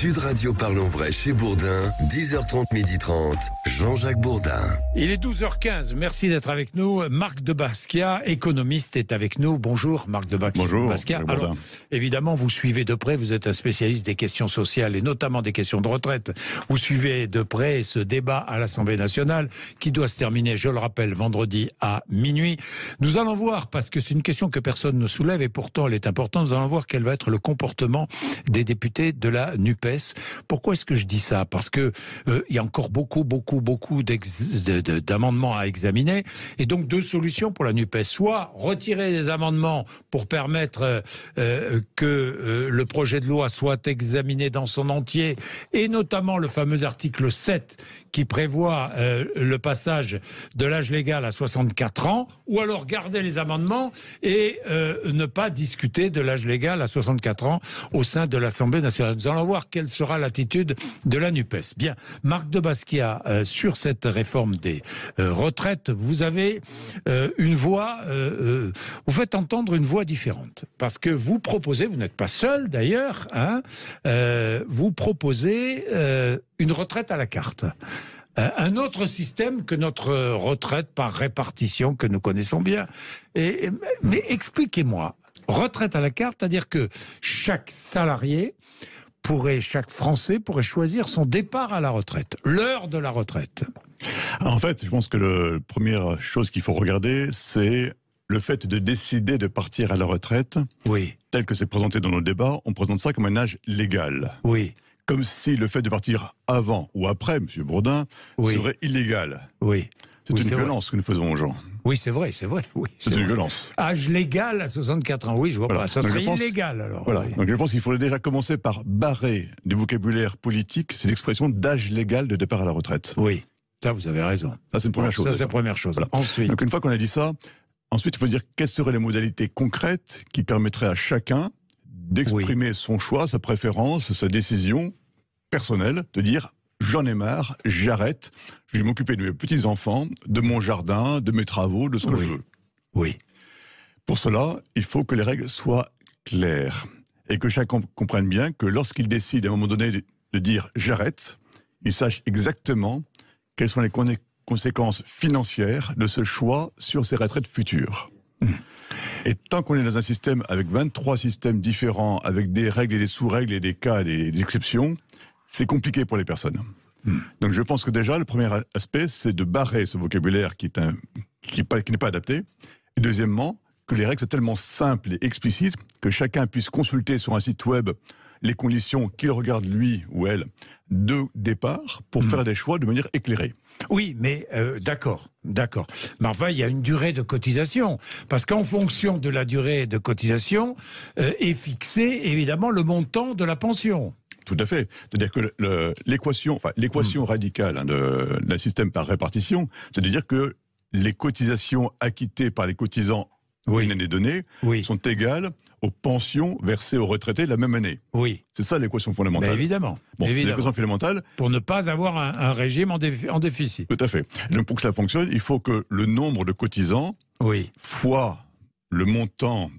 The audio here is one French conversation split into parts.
Sud Radio Parlons Vrai chez Bourdin, 10h30, 12h30, Jean-Jacques Bourdin. Il est 12h15, merci d'être avec nous. Marc de Basquiat, économiste, est avec nous. Bonjour Marc de Basquiat. Bonjour. Alors, évidemment, vous suivez de près, vous êtes un spécialiste des questions sociales et notamment des questions de retraite. Vous suivez de près ce débat à l'Assemblée nationale qui doit se terminer, je le rappelle, vendredi à minuit. Nous allons voir, parce que c'est une question que personne ne soulève et pourtant elle est importante, nous allons voir quel va être le comportement des députés de la NUPES. Pourquoi est-ce que je dis ça? Parce que il y a encore beaucoup d'amendements à examiner et donc deux solutions pour la NUPES. Soit retirer des amendements pour permettre que le projet de loi soit examiné dans son entier et notamment le fameux article 7 qui prévoit le passage de l'âge légal à 64 ans, ou alors garder les amendements et ne pas discuter de l'âge légal à 64 ans au sein de l'Assemblée nationale. Nous allons voir quelle sera l'attitude de la NUPES. Bien, Marc de Basquiat, sur cette réforme des retraites, vous avez une voix, vous faites entendre une voix différente. Parce que vous proposez, vous n'êtes pas seul d'ailleurs, hein, vous proposez une retraite à la carte. Un autre système que notre retraite par répartition que nous connaissons bien. Mais expliquez-moi, retraite à la carte, c'est-à-dire que chaque salarié chaque Français pourrait choisir son départ à la retraite, l'heure de la retraite. En fait, je pense que la première chose qu'il faut regarder, c'est le fait de décider de partir à la retraite. Oui. Tel que c'est présenté dans nos débats, on présente ça comme un âge légal. Oui. Comme si le fait de partir avant ou après, M. Bourdin, serait illégal. Oui. C'est une violence que nous faisons aux gens. Oui, c'est vrai. Oui, c'est une violence. Âge légal à 64 ans, oui, je vois pas. Ça serait illégal, alors. Voilà. Oui. Donc je pense qu'il faudrait déjà commencer par barrer du vocabulaire politique cette expression d'âge légal de départ à la retraite. Oui, ça vous avez raison. Ça c'est une première chose. Ça c'est la première chose. Voilà. Ensuite. Donc une fois qu'on a dit ça, ensuite il faut dire quelles seraient les modalités concrètes qui permettraient à chacun d'exprimer son choix, sa préférence, sa décision personnelle, de dire j'en ai marre, j'arrête, je vais m'occuper de mes petits-enfants, de mon jardin, de mes travaux, de ce que je veux. Oui. Pour cela, il faut que les règles soient claires et que chacun comprenne bien que lorsqu'il décide à un moment donné de dire j'arrête, il sache exactement quelles sont les conséquences financières de ce choix sur ses retraites futures. Et tant qu'on est dans un système avec 23 systèmes différents, avec des règles et des sous-règles et des cas et des exceptions, c'est compliqué pour les personnes. Donc je pense que déjà, le premier aspect, c'est de barrer ce vocabulaire qui n'est pas adapté. Et deuxièmement, que les règles soient tellement simples et explicites que chacun puisse consulter sur un site web les conditions qu'il regarde lui ou elle de départ pour faire des choix de manière éclairée. Oui, mais d'accord. Mais enfin, il y a une durée de cotisation. Parce qu'en fonction de la durée de cotisation est fixé, évidemment, le montant de la pension. Tout à fait. C'est-à-dire que l'équation radicale d'un système par répartition, c'est de dire que les cotisations acquittées par les cotisants une année donnée sont égales aux pensions versées aux retraités la même année. Oui. C'est ça l'équation fondamentale. Mais évidemment. L'équation fondamentale. Pour ne pas avoir un régime en déficit. Tout à fait. Donc pour que ça fonctionne, il faut que le nombre de cotisants fois le montant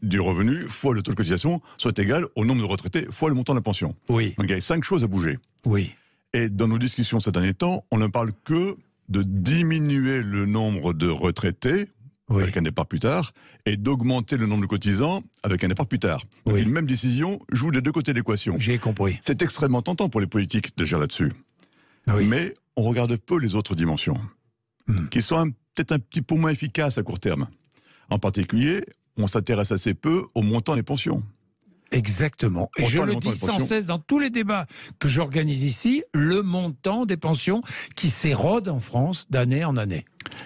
du revenu fois le taux de cotisation soit égal au nombre de retraités fois le montant de la pension. Oui. Donc il y a 5 choses à bouger. Oui. Et dans nos discussions ces derniers temps, on ne parle que de diminuer le nombre de retraités avec un départ plus tard et d'augmenter le nombre de cotisants avec un départ plus tard. Donc une même décision joue des deux côtés de l'équation. J'ai compris. C'est extrêmement tentant pour les politiques de gérer là-dessus. Oui. Mais on regarde peu les autres dimensions qui sont peut-être un petit peu moins efficaces à court terme. En particulier, on s'intéresse assez peu au montant des pensions. Exactement. Et je le dis sans cesse dans tous les débats que j'organise ici, le montant des pensions qui s'érode en France d'année en année.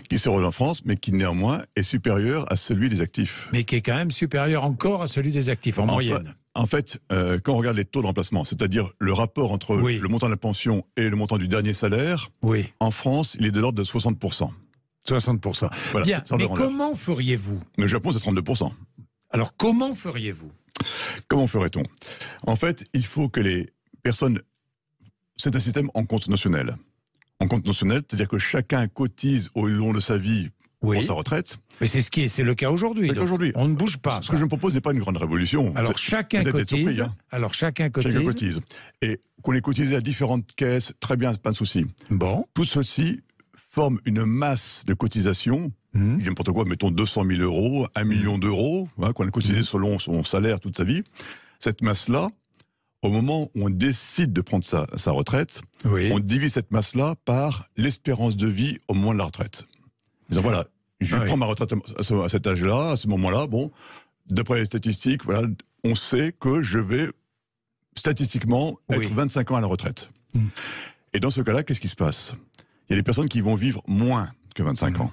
Qui s'érode en France, mais qui néanmoins est supérieur à celui des actifs. Mais qui est quand même supérieur encore à celui des actifs en moyenne. En fait, quand on regarde les taux de remplacement, c'est-à-dire le rapport entre le montant de la pension et le montant du dernier salaire, en France, il est de l'ordre de 60%. 60%. Voilà, bien, mais comment feriez-vous? Le Japon, c'est 32%. Alors, comment feriez-vous? Comment ferait-on? En fait, il faut que les personnes... C'est un système en compte notionnel. En compte notionnel, c'est-à-dire que chacun cotise au long de sa vie Oui. pour sa retraite. Mais c'est le cas aujourd'hui. C'est aujourd'hui. On ne bouge pas. Ce que je me propose n'est pas une grande révolution. Alors chacun Peut-être être cotise. surpris, hein. Alors chacun cotise. Chacun cotise. Et qu'on ait cotisé à différentes caisses, très bien, pas de souci. Bon. Tout ceci forme une masse de cotisations. Je dis n'importe quoi, mettons 200 000 euros, 1 million d'euros, hein, qu'on a cotisé selon son salaire toute sa vie. Cette masse-là, au moment où on décide de prendre sa retraite, Oui. on divise cette masse-là par l'espérance de vie au moment de la retraite. Disant, voilà, je prends ma retraite à cet âge-là, à ce moment-là, bon, d'après les statistiques, voilà, on sait que je vais statistiquement être 25 ans à la retraite. Et dans ce cas-là, qu'est-ce qui se passe? Il y a des personnes qui vont vivre moins que 25 ans.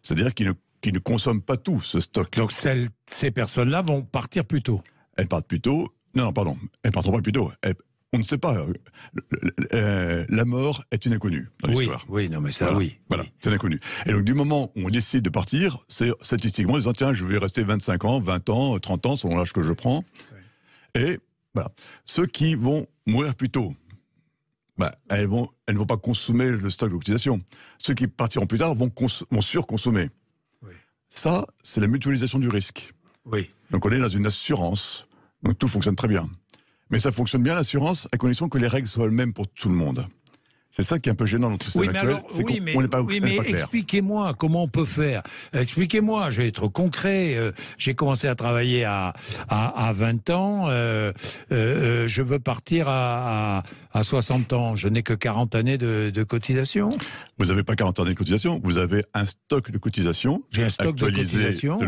C'est-à-dire qu'ils ne consomment pas tout ce stock. Donc ces personnes-là vont partir plus tôt. Elles partent plus tôt. Non, pardon, elles ne partiront pas plus tôt. On ne sait pas. La mort est une inconnue dans l'histoire. Oui, non, mais ça, voilà. oui. Voilà, c'est l'inconnu. Et donc, du moment où on décide de partir, c'est statistiquement, en disant, tiens, je vais rester 25 ans, 20 ans, 30 ans, selon l'âge que je prends. Oui. Et voilà. Ceux qui vont mourir plus tôt, elles ne vont pas consommer le stock de cotisation. Ceux qui partiront plus tard vont surconsommer. Oui. Ça, c'est la mutualisation du risque. Oui. Donc, on est dans une assurance. Donc, tout fonctionne très bien. Mais ça fonctionne bien, l'assurance, à condition que les règles soient les mêmes pour tout le monde. C'est ça qui est un peu gênant dans notre système actuel. On n'est pas clair. Expliquez-moi comment on peut faire. Expliquez-moi, je vais être concret. J'ai commencé à travailler à 20 ans. Je veux partir à 60 ans. Je n'ai que 40 années de cotisation. Vous n'avez pas 40 années de cotisation. Vous avez un stock de cotisation. J'ai un stock de cotisation.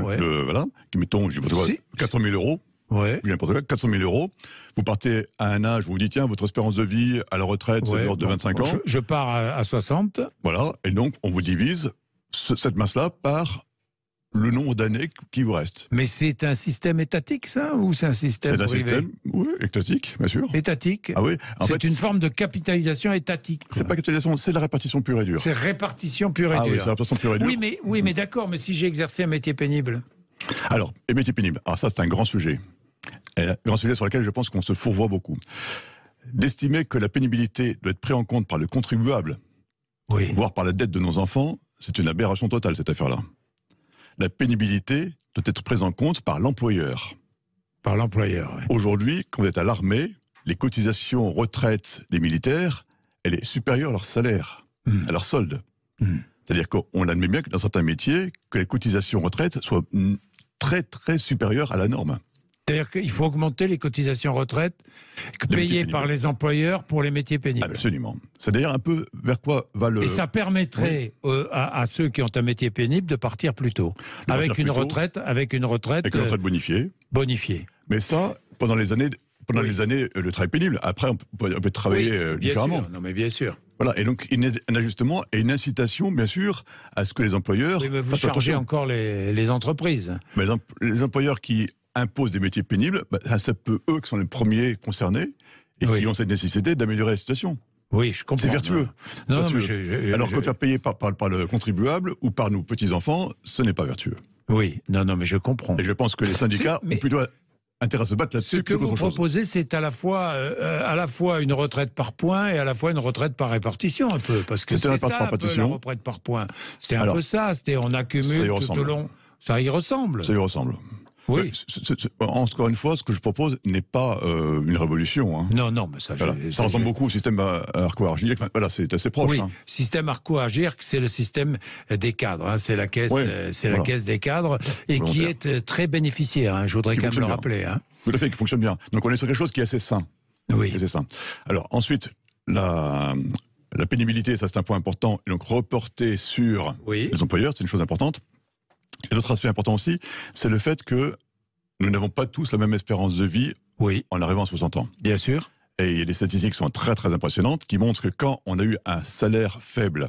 Voilà, qui mettons, je sais pas, 400 000 euros. Ouais. 400 000 euros. Vous partez à un âge où vous dites, tiens, votre espérance de vie à la retraite, c'est de 25 ans. Je pars à 60. Voilà, et donc on vous divise cette masse-là par le nombre d'années qui vous reste. Mais c'est un système étatique, ça, ou c'est un système privé? C'est un système, oui, étatique, bien sûr. Étatique. Ah oui. C'est une forme de capitalisation étatique. C'est pas capitalisation, c'est la répartition pure et dure. C'est répartition pure et dure. Oui, c'est la répartition pure et dure. Oui, mais d'accord, mais si j'ai exercé un métier pénible. Alors, les métiers pénibles, ça c'est un grand sujet. Un grand sujet sur lequel je pense qu'on se fourvoie beaucoup. D'estimer que la pénibilité doit être prise en compte par le contribuable, voire par la dette de nos enfants, c'est une aberration totale, cette affaire-là. La pénibilité doit être prise en compte par l'employeur. Par l'employeur, oui. Aujourd'hui, quand vous êtes à l'armée, les cotisations retraite des militaires, elle est supérieure à leur salaire, à leur solde. C'est-à-dire qu'on admet bien que dans certains métiers, que les cotisations retraite soient très, très supérieures à la norme. C'est-à-dire qu'il faut augmenter les cotisations retraite payées par les employeurs pour les métiers pénibles. Absolument. C'est d'ailleurs un peu vers quoi va le... Et ça permettrait à ceux qui ont un métier pénible de partir plus tôt. Avec une retraite bonifiée. Bonifiée. Mais ça, pendant les années le travail pénible. Après, on peut travailler différemment. Sûr. Non, mais bien sûr. Voilà, et donc un ajustement et une incitation, bien sûr, à ce que les employeurs... Oui, mais vous chargez encore les entreprises. Mais les employeurs qui imposent des métiers pénibles, c'est peu eux qui sont les premiers concernés et qui ont cette nécessité d'améliorer la situation. Oui, je comprends. C'est vertueux. Non, alors que faire payer par le contribuable ou par nos petits-enfants, ce n'est pas vertueux. Oui, non, mais je comprends. Et je pense que les syndicats ont plutôt intérêt à se battre là-dessus. Ce que vous proposez, c'est à la fois une retraite par points et à la fois une retraite par répartition, un peu. Parce que c'est ça, la retraite par points. C'était un peu ça. On accumule tout au long. Ça y ressemble. Ça y ressemble. Oui. Encore une fois, ce que je propose n'est pas une révolution. Hein. Non, mais ça... Ça ressemble beaucoup au système Arco-Argirc. Voilà, c'est assez proche. Oui, hein. Système Arco-Argirc, c'est le système des cadres. Hein. C'est la caisse, la caisse des cadres et qui est très bénéficiaire. Hein. Je voudrais quand même le rappeler. Hein. Tout à fait, qui fonctionne bien. Donc on est sur quelque chose qui est assez sain. Oui. C'est sain. Alors ensuite, la pénibilité, ça c'est un point important. Et donc reporter sur les employeurs, c'est une chose importante. Et l'autre aspect important aussi, c'est le fait que nous n'avons pas tous la même espérance de vie en arrivant à 60 ans. Bien sûr. Et il y a des statistiques qui sont très très impressionnantes qui montrent que quand on a eu un salaire faible,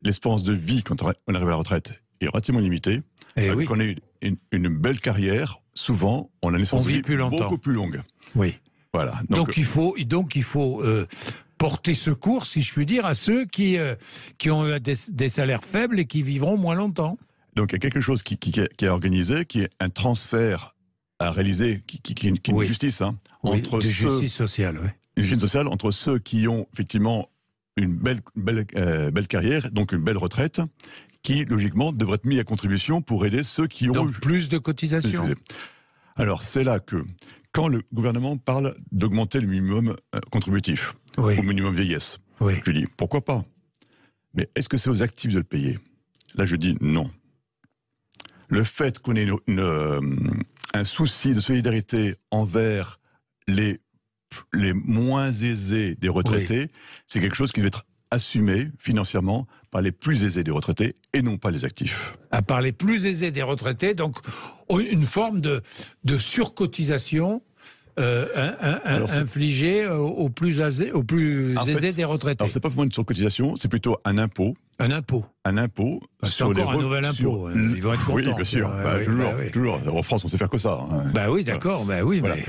l'espérance de vie quand on arrive à la retraite est relativement limitée. Quand on a eu une belle carrière, souvent on a une espérance de vie beaucoup plus longue. Oui. Voilà. Donc il faut porter secours, si je puis dire, à ceux qui ont eu des salaires faibles et qui vivront moins longtemps. Donc il y a quelque chose qui est organisé, qui est un transfert à réaliser, qui est une justice. Hein, entre justice sociale, une justice sociale entre ceux qui ont effectivement une belle carrière, donc une belle retraite, qui, logiquement, devrait être mis à contribution pour aider ceux qui ont Donc eu plus de cotisations. Alors, c'est là que, quand le gouvernement parle d'augmenter le minimum contributif, Oui. au minimum vieillesse, Oui. je dis, pourquoi pas? Mais est-ce que c'est aux actifs de le payer? Là, je dis non. Le fait qu'on ait un souci de solidarité envers les moins aisés des retraités, c'est quelque chose qui doit être assumé financièrement par les plus aisés des retraités et non pas les actifs. À part les plus aisés des retraités, donc une forme de surcotisation infligée aux plus aisés des retraités. Alors, c'est pas vraiment une surcotisation, c'est plutôt un impôt. Un impôt. Un impôt C'est sur encore un nouvel impôt. Ils vont être contents. Oui, bien sûr. Oui. Toujours. En France, on sait faire que ça. Hein. Bah oui, d'accord. Bah oui, Voilà. mais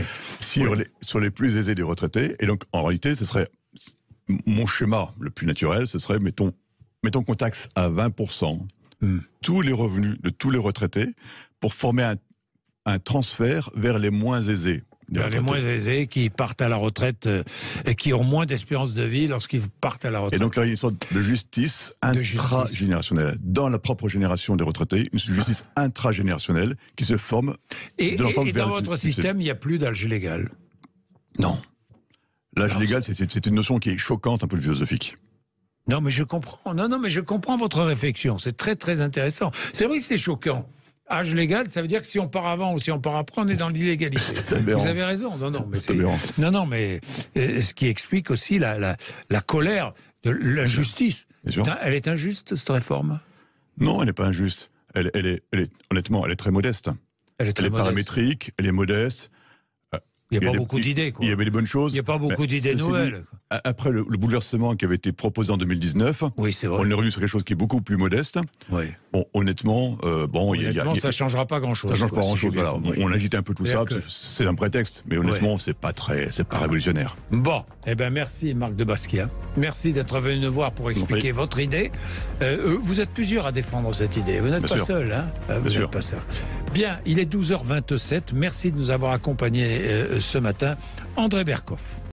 Sur les plus aisés des retraités. Et donc, en réalité, ce serait mon schéma le plus naturel, ce serait, mettons qu'on taxe à 20% tous les revenus de tous les retraités pour former un transfert vers les moins aisés. les moins aisés qui partent à la retraite et qui ont moins d'espérance de vie lorsqu'ils partent à la retraite. Et donc là, il y a une sorte de justice intragénérationnelle. Dans la propre génération des retraités, une justice intragénérationnelle qui se forme et de l'ensemble. Et dans votre système, il n'y a plus d'âge légal? Non. L'âge légal, c'est une notion qui est choquante, un peu philosophique. Non, mais je comprends. Non, mais je comprends votre réflexion. C'est très, très intéressant. C'est vrai que c'est choquant. Âge légal, ça veut dire que si on part avant ou si on part après, on est dans l'illégalité. Vous avez raison. Non, mais ce qui explique aussi la colère de la justice. Elle est injuste, cette réforme? Non, elle n'est pas injuste. Honnêtement, elle est très modeste. Elle est paramétrique, elle est modeste. Il n'y a pas beaucoup d'idées, quoi. Il y avait des bonnes choses. Il n'y a pas beaucoup d'idées nouvelles. Après le bouleversement qui avait été proposé en 2019, oui, c'est vrai. On est revenu sur quelque chose qui est beaucoup plus modeste. Oui. Bon, honnêtement, ça ne changera pas grand-chose. Ça ne change pas grand-chose. Voilà. On agite un peu tout ça, c'est un prétexte. Mais honnêtement, c'est pas révolutionnaire. Bon, merci Marc de Basquiat. Merci d'être venu nous voir pour expliquer votre idée. Vous êtes plusieurs à défendre cette idée. Vous n'êtes pas seul, hein? Vous n'êtes pas seul. Bien, il est 12h27. Merci de nous avoir accompagnés ce matin. André Berkoff.